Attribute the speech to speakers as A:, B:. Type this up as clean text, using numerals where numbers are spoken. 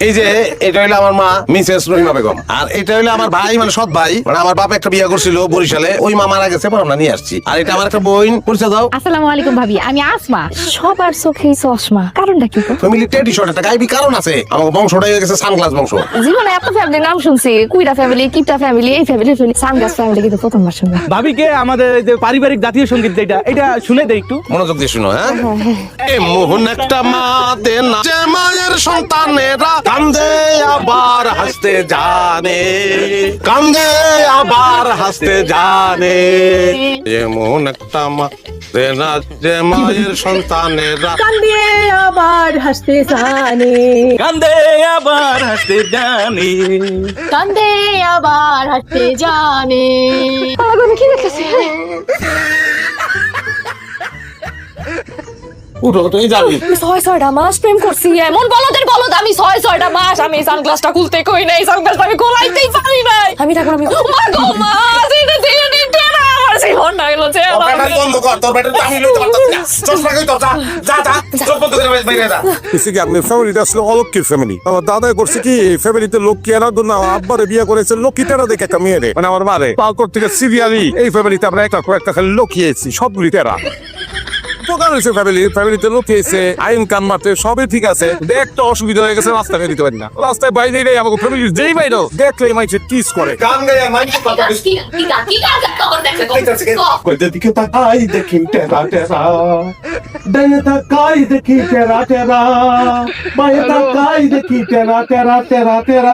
A: এই যে এটা হইলো আমার মা মিসেস রহিমা বেগম, আর এটা হইলো আমার ভাই মানে সৎ ভাই, মানে আমার বাপ একটা বিয়ে করছিল বরিশালে, ওই মা মারা গেছে, পর আমরা নিয়ে আসছি। আর এটা আমার একটা বোন, পরিচয় দাও।
B: আসসালামু আলাইকুম ভাবি, আমি আসমা। সবার চোখেই চশমা, কারণটা কি গো?
A: ফ্যামিলি টেডি শর্ট একটা গাইবি কারণ আছে, আমার বংশটাই হয়ে গেছে সানগ্লাস বংশ।
B: জীবনে এত ফ্যামিলির নাম শুনছি, কুইরা ফ্যামিলি, কিপটা ফ্যামিলি, এই ফ্যামিলি, সানগাস ফ্যামিলি, কিন্তু প্রথমবার শুনলাম।
C: ভাবিকে আমাদের এই যে পারিবারিক জাতীয় সঙ্গীত যেটা, এটা শুনে দেই একটু।
A: মনোযোগ দিয়ে শুনো। হ্যাঁ, এ মোহন একটা মা দে না, যে মায়ের সন্তানেরা কান্দে আবার হাসতে জানে, কান্দে আবার হাসতে জানে। এমন একটা মা দে না, যে মায়ের সন্তানেরা
D: কান্দে আবার হাসতে জানে,
C: কান্দে আবার হাসতে জানি।
D: কান্দে আবার হাসতে জানে।
B: আমি কি দেখতেছি?
A: উঠো, তুই যাবি।
B: আমি 6-6টা মাস প্রেম করছি, এমন বলদের বলদ। আমি 6-6টা মাস আমি সানগ্লাসটা খুলতে কই নাই, সানগ্লাসটা আমি খোলাইতেই পারি নাই। আমি তখন আমি মা গো মা, দিনে দিনে দিনে আমার জীবন নাইলো যে
A: বন্ধ কর, তোর ব্যাটারি তো আমি লইতে পারতাছি না। চশমা কই তোর? যা যা যা, চোখ বন্ধ করে বাইরে যা।
E: কি আপনার ফ্যামিলিটা আসলে অলক্ষীর ফ্যামিলি। আমার দাদা করছে কি, ফ্যামিলিতে লক্ষ্মী আনার জন্য আমার আব্বারে বিয়ে করেছে লক্ষ্মীটারা দেখে একটা মেয়েরে, মানে আমার মারে পালকর থেকে সিরিয়ালি এই ফ্যামিলিতে আমরা একটা কয়েকটা খালি লক্ষ্মী এসেছি, সবগুলি তেরা উপকার হয়েছে। ফ্যামিলিতে লক্ষ্মী এসে আইন কান মারতে সবই ঠিক আছে, একটা অসুবিধা হয়ে গেছে, রাস্তায় বের দিতে পারি না। রাস্তায় বাইরে আমাকে ফ্যামিলির যেই বাইরে দেখলে মাইছে টিস করে।
A: গান গায়া মাইক কথা বলিস। কইতে দিকে তাকাই দেখি টেরা টেরা, ডানে তাকাই দেখি টেরা টেরা, বায়ে তাকাই দেখি টেরা টেরা টেরা টেরা।